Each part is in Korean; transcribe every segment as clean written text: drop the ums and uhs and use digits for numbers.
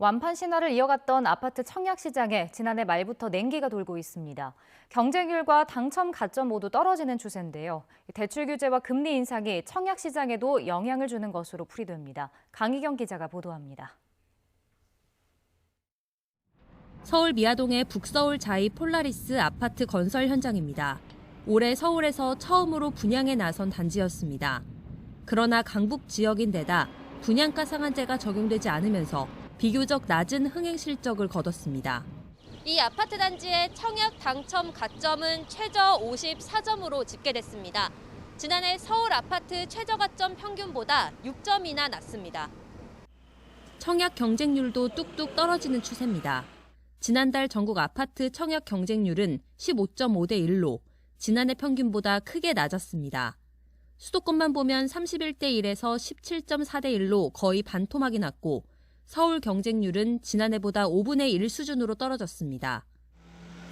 완판 신화를 이어갔던 아파트 청약 시장에 지난해 말부터 냉기가 돌고 있습니다. 경쟁률과 당첨 가점 모두 떨어지는 추세인데요. 대출 규제와 금리 인상이 청약 시장에도 영향을 주는 것으로 풀이됩니다. 강희경 기자가 보도합니다. 서울 미아동의 북서울 자이 폴라리스 아파트 건설 현장입니다. 올해 서울에서 처음으로 분양에 나선 단지였습니다. 그러나 강북 지역인데다 분양가 상한제가 적용되지 않으면서 비교적 낮은 흥행 실적을 거뒀습니다. 이 아파트 단지의 청약 당첨 가점은 최저 54점으로 집계됐습니다. 지난해 서울 아파트 최저 가점 평균보다 6점이나 낮습니다. 청약 경쟁률도 뚝뚝 떨어지는 추세입니다. 지난달 전국 아파트 청약 경쟁률은 15.5대 1로 지난해 평균보다 크게 낮았습니다. 수도권만 보면 31대 1에서 17.4대 1로 거의 반토막이 났고 서울 경쟁률은 지난해보다 5분의 1 수준으로 떨어졌습니다.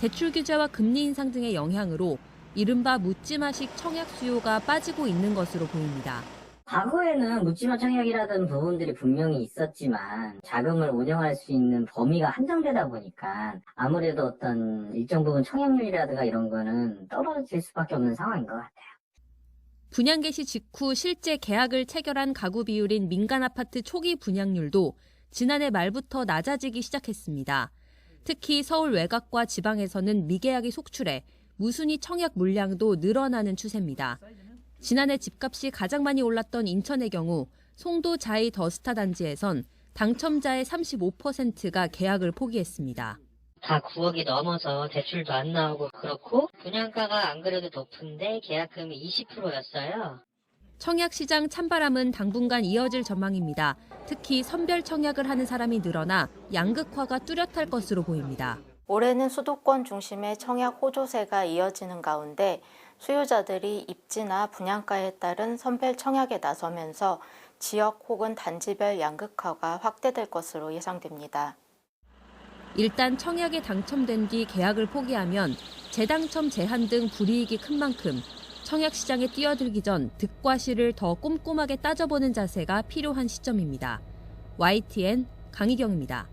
대출 규제와 금리 인상 등의 영향으로 이른바 묻지마식 청약 수요가 빠지고 있는 것으로 보입니다. 과거에는 묻지마 청약이라던 부분들이 분명히 있었지만 자금을 운영할 수 있는 범위가 한정되다 보니까 아무래도 어떤 일정 부분 청약률이라든가 이런 거는 떨어질 수밖에 없는 상황인 것 같아요. 분양 개시 직후 실제 계약을 체결한 가구 비율인 민간 아파트 초기 분양률도 지난해 말부터 낮아지기 시작했습니다. 특히 서울 외곽과 지방에서는 미계약이 속출해 무순위 청약 물량도 늘어나는 추세입니다. 지난해 집값이 가장 많이 올랐던 인천의 경우 송도 자이 더스타 단지에선 당첨자의 35%가 계약을 포기했습니다. 다 9억이 넘어서 대출도 안 나오고 그렇고 분양가가 안 그래도 높은데 계약금이 20%였어요. 청약 시장 찬바람은 당분간 이어질 전망입니다. 특히 선별 청약을 하는 사람이 늘어나 양극화가 뚜렷할 것으로 보입니다. 올해는 수도권 중심의 청약 호조세가 이어지는 가운데 수요자들이 입지나 분양가에 따른 선별 청약에 나서면서 지역 혹은 단지별 양극화가 확대될 것으로 예상됩니다. 일단 청약에 당첨된 뒤 계약을 포기하면 재당첨 제한 등 불이익이 큰 만큼 청약 시장에 뛰어들기 전 득과 실을 더 꼼꼼하게 따져보는 자세가 필요한 시점입니다. YTN 강희경입니다.